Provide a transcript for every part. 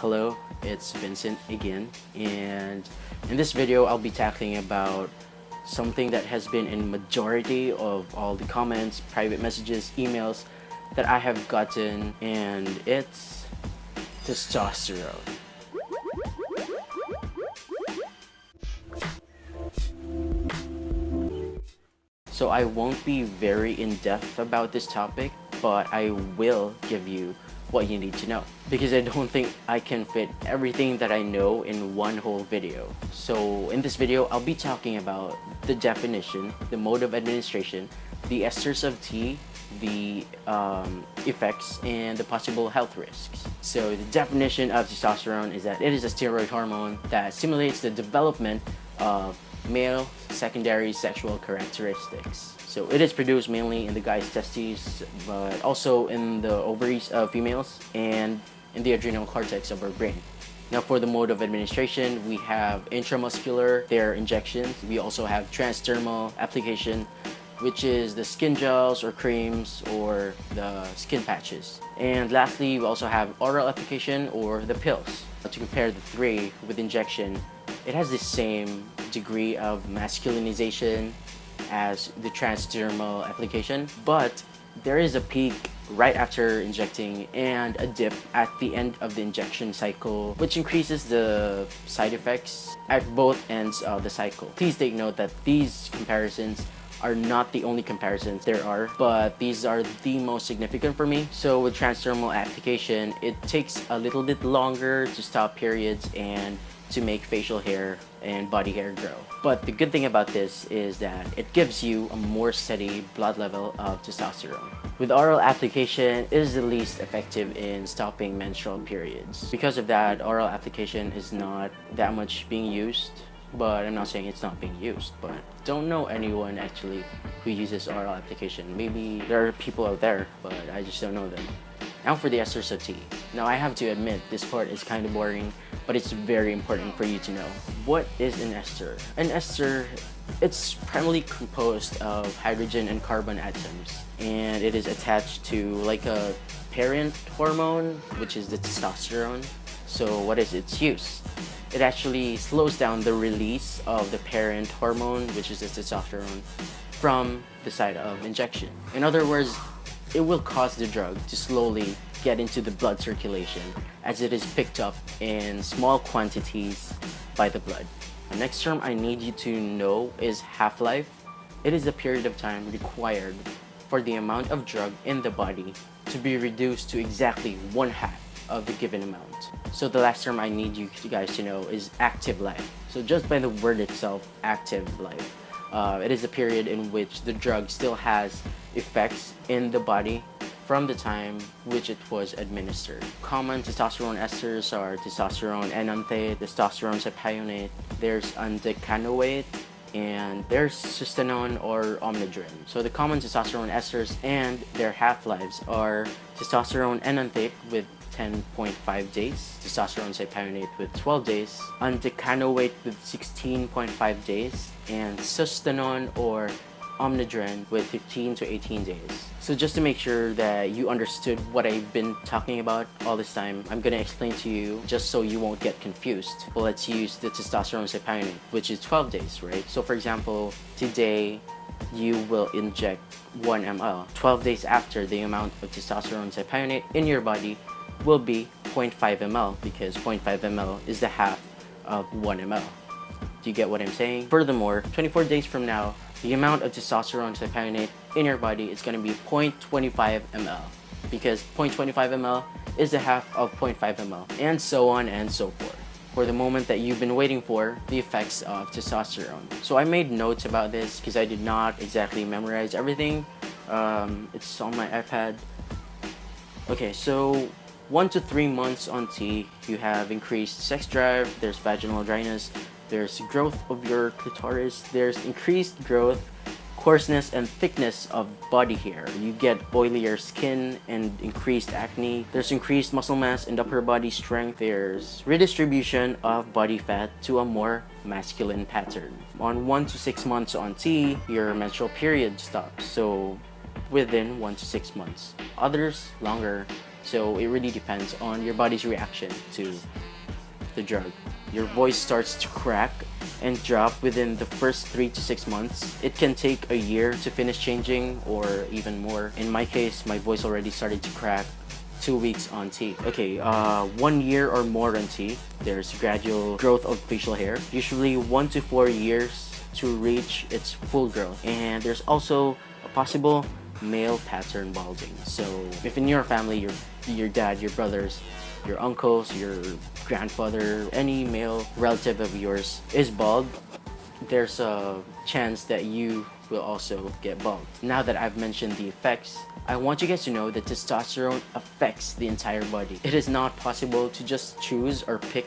Hello, it's Vincent again, and in this video I'll be tackling about something that has been in majority of all the comments, private messages, emails that I have gotten, and it's testosterone. So I won't be very in-depth about this topic, but I will give you what you need to know, because I don't think I can fit everything that I know in one whole video. So in this video, I'll be talking about the definition, the mode of administration, the esters of tea, the effects, and the possible health risks. So the definition of testosterone is that it is a steroid hormone that stimulates the development of male secondary sexual characteristics. So it is produced mainly in the guy's testes, but also in the ovaries of females and in the adrenal cortex of our brain. Now for the mode of administration, we have intramuscular, their injections. We also have transdermal application, which is the skin gels or creams or the skin patches. And lastly, we also have oral application or the pills. To compare the three with injection, it has the same degree of masculinization as the transdermal application, but there is a peak right after injecting and a dip at the end of the injection cycle, which increases the side effects at both ends of the cycle. Please take note that these comparisons are not the only comparisons there are, but these are the most significant for me. So with transdermal application, it takes a little bit longer to stop periods and to make facial hair and body hair grow. But the good thing about this is that it gives you a more steady blood level of testosterone. With oral application, it is the least effective in stopping menstrual periods. Because of that, oral application is not that much being used, but I'm not saying it's not being used, but don't know anyone actually who uses oral application. Maybe there are people out there, but I just don't know them. Now for the esters of tea. Now I have to admit, this part is kind of boring, but it's very important for you to know. What is an ester? An ester, it's primarily composed of hydrogen and carbon atoms, and it is attached to like a parent hormone, which is the testosterone. So what is its use? It actually slows down the release of the parent hormone, which is the testosterone, from the site of injection. In other words, it will cause the drug to slowly get into the blood circulation as it is picked up in small quantities by the blood. The next term I need you to know is half-life. It is the period of time required for the amount of drug in the body to be reduced to exactly 1/2 of the given amount. So the last term I need you guys to know is active life. So just by the word itself, active life, it is a period in which the drug still has effects in the body from the time which it was administered. Common testosterone esters are testosterone enanthate, testosterone cypionate, there's undecanoate, and there's cystanone or omnidrine. So the common testosterone esters and their half-lives are testosterone enanthate with 10.5 days, testosterone cypionate with 12 days, undecanoate with 16.5 days, and cystanone or omnidrine with 15 to 18 days. So just to make sure that you understood what I've been talking about all this time, I'm gonna explain to you just so you won't get confused. Well, let's use the testosterone cypionate, which is 12 days, right? So for example, today you will inject 1 ml. 12 days after, the amount of testosterone cypionate in your body will be 0.5 ml, because 0.5 ml is the half of 1 ml. Do you get what I'm saying? Furthermore, 24 days from now, the amount of testosterone cypionate in your body is going to be 0.25 ml, because 0.25 ml is the half of 0.5 ml, and so on and so forth. For the moment that you've been waiting for, the effects of testosterone. So I made notes about this because I did not exactly memorize everything. It's on my iPad. Okay, so 1 to 3 months on tea, you have increased sex drive, there's vaginal dryness, there's growth of your clitoris, there's increased growth, coarseness, and thickness of body hair. You get oilier skin and increased acne. There's increased muscle mass and upper body strength. There's redistribution of body fat to a more masculine pattern. On 1 to 6 months on tea, your menstrual period stops. So within 1 to 6 months. Others longer, So it really depends on your body's reaction to the drug. Your voice starts to crack and drop within the first 3 to 6 months. It can take a year to finish changing or even more. In my case, my voice already started to crack 2 weeks on tea. Okay, 1 year or more on tea, there's gradual growth of facial hair. Usually 1 to 4 years to reach its full growth. And there's also a possible male pattern balding. So if in your family, your dad, your brothers, your uncles, your grandfather, any male relative of yours is bald, there's a chance that you will also get bald. Now that I've mentioned the effects, I want you guys to know that testosterone affects the entire body. It is not possible to just choose or pick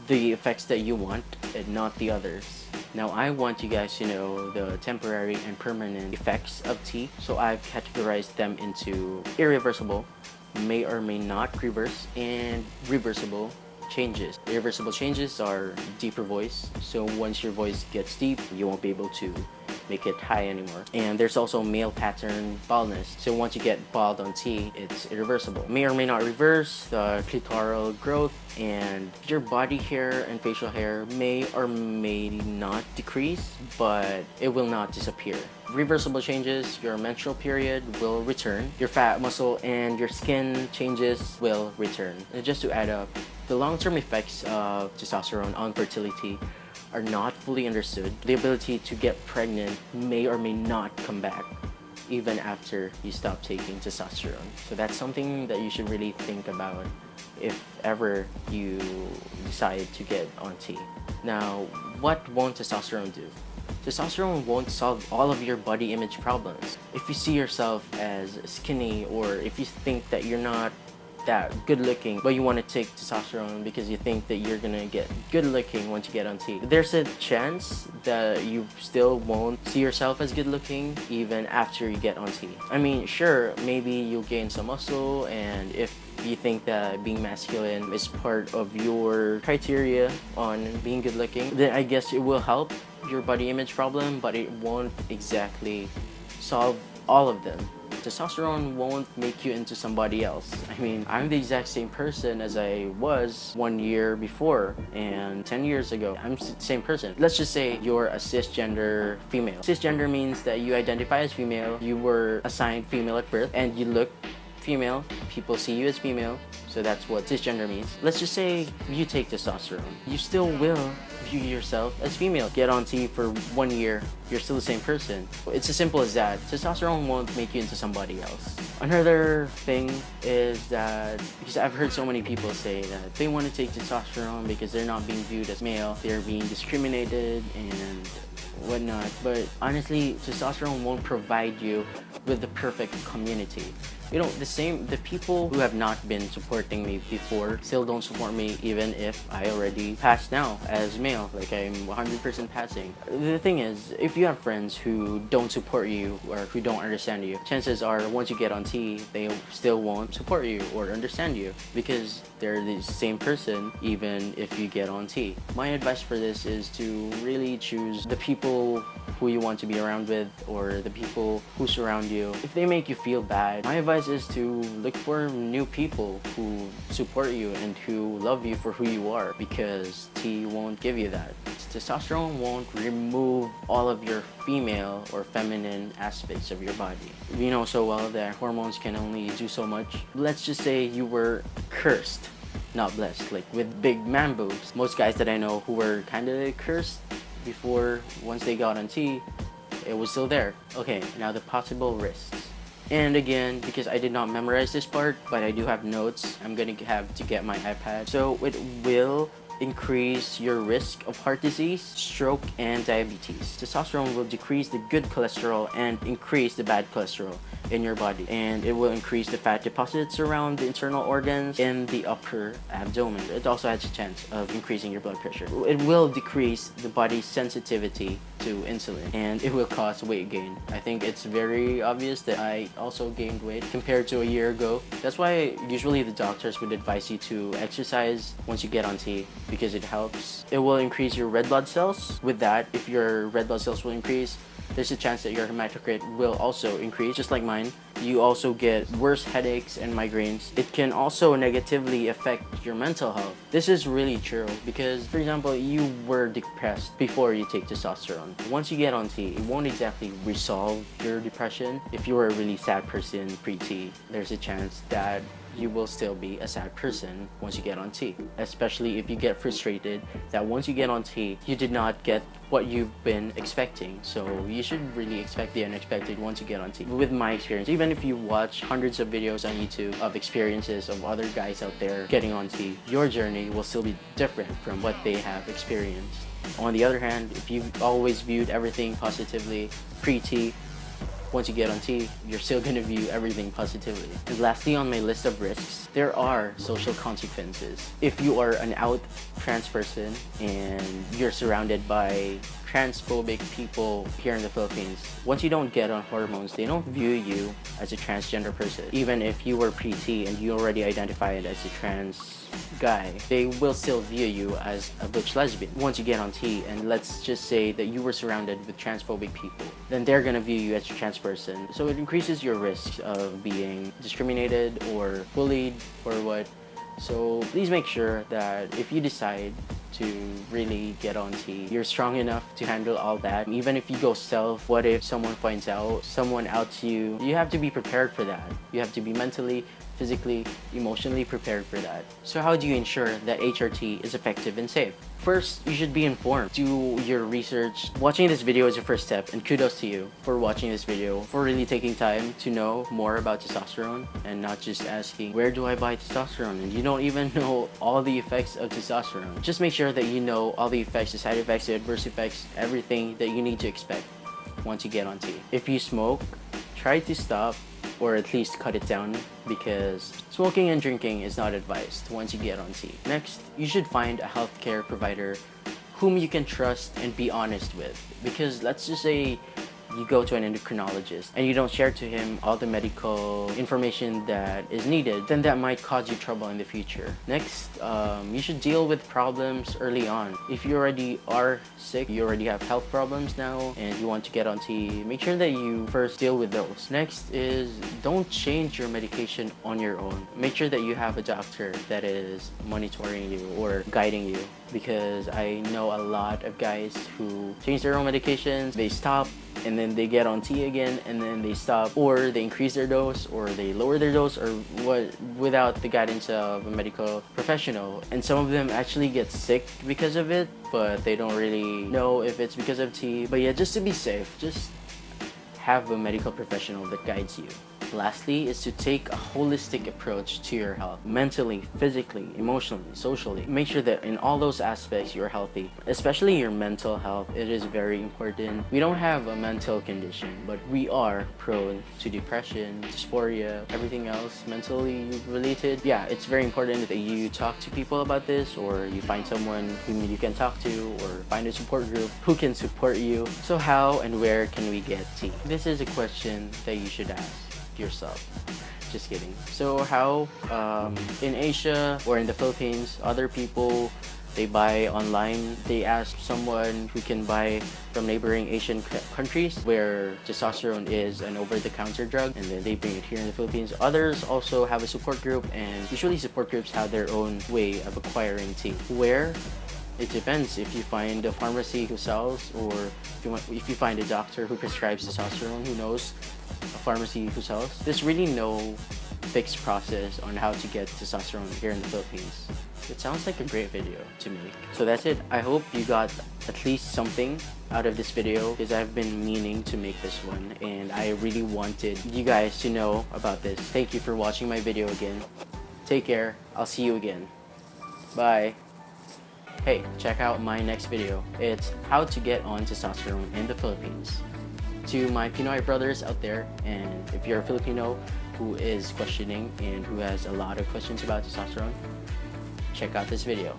the effects that you want and not the others. Now I want you guys to know the temporary and permanent effects of tea. So I've categorized them into irreversible, may or may not reverse, and reversible changes. Irreversible changes are deeper voice. So once your voice gets deep, you won't be able to make it high anymore. And there's also male pattern baldness. So once you get bald on tea, it's irreversible. May or may not reverse the clitoral growth, and your body hair and facial hair may or may not decrease, but it will not disappear. Reversible changes, your menstrual period will return, your fat, muscle, and your skin changes will return. And just to add up, the long-term effects of testosterone on fertility are not fully understood. The ability to get pregnant may or may not come back even after you stop taking testosterone. So that's something that you should really think about if ever you decide to get on tea. Now, what won't testosterone do? Testosterone won't solve all of your body image problems. If you see yourself as skinny, or if you think that you're not that good looking, but you want to take testosterone because you think that you're gonna get good looking once you get on tea, there's a chance that you still won't see yourself as good looking even after you get on tea. I mean, sure, maybe you'll gain some muscle, and if you think that being masculine is part of your criteria on being good looking, then I guess it will help your body image problem, but it won't exactly solve all of them. Testosterone won't make you into somebody else. I mean, I'm the exact same person as I was 1 year before, and 10 years ago. I'm the same person. Let's just say you're a cisgender female. Cisgender means that you identify as female, you were assigned female at birth, and you look female. People see you as female, so that's what cisgender means. Let's just say you take testosterone. You still will view yourself as female. Get on tea for 1 year, you're still the same person. It's as simple as that. Testosterone won't make you into somebody else. Another thing is that, because I've heard so many people say that they want to take testosterone because they're not being viewed as male, they're being discriminated and whatnot, but honestly, testosterone won't provide you with the perfect community. You know, the people who have not been supporting me before still don't support me even if I already passed now as male, like I'm 100% passing. The thing is, if you have friends who don't support you or who don't understand you, chances are once you get on tea, they still won't support you or understand you because they're the same person even if you get on tea. My advice for this is to really choose the people who you want to be around with, or the people who surround you. If they make you feel bad, my advice is to look for new people who support you and who love you for who you are, because tea won't give you that. Testosterone won't remove all of your female or feminine aspects of your body. You know so well that hormones can only do so much. Let's just say you were cursed, not blessed, like with big man boobs. Most guys that I know who were kind of cursed before, once they got on tea, it was still there. Okay, now the possible risks. And again, because I did not memorize this part, but I do have notes, I'm gonna have to get my iPad. So it will increase your risk of heart disease, stroke, and diabetes. Testosterone will decrease the good cholesterol and increase the bad cholesterol in your body, and it will increase the fat deposits around the internal organs in the upper abdomen. It also has a chance of increasing your blood pressure. It will decrease the body's sensitivity to insulin, and it will cause weight gain. I think it's very obvious that I also gained weight compared to a year ago. That's why usually the doctors would advise you to exercise once you get on tea, because it helps. It will increase your red blood cells. With that, if your red blood cells will increase, there's a chance that your hematocrit will also increase, just like mine. You also get worse headaches and migraines. It can also negatively affect your mental health. This is really true because, for example, you were depressed before you take testosterone. Once you get on T, it won't exactly resolve your depression. If you were a really sad person pre-T, there's a chance that you will still be a sad person once you get on T. Especially if you get frustrated that once you get on T, you did not get what you've been expecting. So you should really expect the unexpected once you get on T. With my experience, even if you watch hundreds of videos on YouTube of experiences of other guys out there getting on T, your journey will still be different from what they have experienced. On the other hand, if you've always viewed everything positively pre-T, once you get on T, you're still going to view everything positively. And lastly, on my list of risks, there are social consequences. If you are an out trans person and you're surrounded by transphobic people here in the Philippines, once you don't get on hormones, they don't view you as a transgender person. Even if you were pre-T and you already identified as a trans guy, they will still view you as a butch lesbian. Once you get on T, and let's just say that you were surrounded with transphobic people, then they're gonna view you as a trans person. So it increases your risk of being discriminated or bullied or what. So please make sure that if you decide to really get on T, you're strong enough to handle all that. Even if you go stealth, what if someone finds out, someone outs you? You have to be prepared for that. You have to be mentally, physically, emotionally prepared for that. So how do you ensure that HRT is effective and safe? First, you should be informed. Do your research. Watching this video is your first step, and kudos to you for watching this video, for really taking time to know more about testosterone and not just asking, where do I buy testosterone? And you don't even know all the effects of testosterone. Just make sure that you know all the effects, the side effects, the adverse effects, everything that you need to expect once you get on T. If you smoke, try to stop or at least cut it down, because smoking and drinking is not advised once you get on T. Next, you should find a healthcare provider whom you can trust and be honest with, because let's just say you go to an endocrinologist and you don't share to him all the medical information that is needed, then that might cause you trouble in the future. Next, you should deal with problems early on. If you already are sick, you already have health problems now, and you want to get on T, make sure that you first deal with those. Next is, don't change your medication on your own. Make sure that you have a doctor that is monitoring you or guiding you, because I know a lot of guys who change their own medications, they stop, and then they get on T again, and then they stop, or they increase their dose, or they lower their dose, or what, without the guidance of a medical professional. And some of them actually get sick because of it, but they don't really know if it's because of T. But yeah, just to be safe, just have a medical professional that guides you. Lastly is to take a holistic approach to your health, mentally, physically, emotionally, socially. Make sure that in all those aspects you're healthy, especially your mental health. It is very important. We don't have a mental condition, but we are prone to depression, dysphoria, everything else mentally related. Yeah, it's very important that you talk to people about this, or you find someone whom you can talk to, or find a support group who can support you. So how and where can we get T? This is a question that you should ask yourself. Just kidding. So how in Asia or in the Philippines, other people, they buy online. They ask someone who can buy from neighboring Asian countries where testosterone is an over-the-counter drug, and then they bring it here in the Philippines. Others also have a support group, and usually support groups have their own way of acquiring T. Where? It depends. If you find a pharmacy who sells, or if you find a doctor who prescribes testosterone who knows a pharmacy who sells. There's really no fixed process on how to get testosterone here in the Philippines. It sounds like a great video to me. So that's it. I hope you got at least something out of this video, because I've been meaning to make this one and I really wanted you guys to know about this. Thank you for watching my video again. Take care. I'll see you again. Bye. Hey, check out my next video. It's how to get on testosterone in the Philippines. To my Pinoy brothers out there, and if you're a Filipino who is questioning and who has a lot of questions about testosterone, check out this video.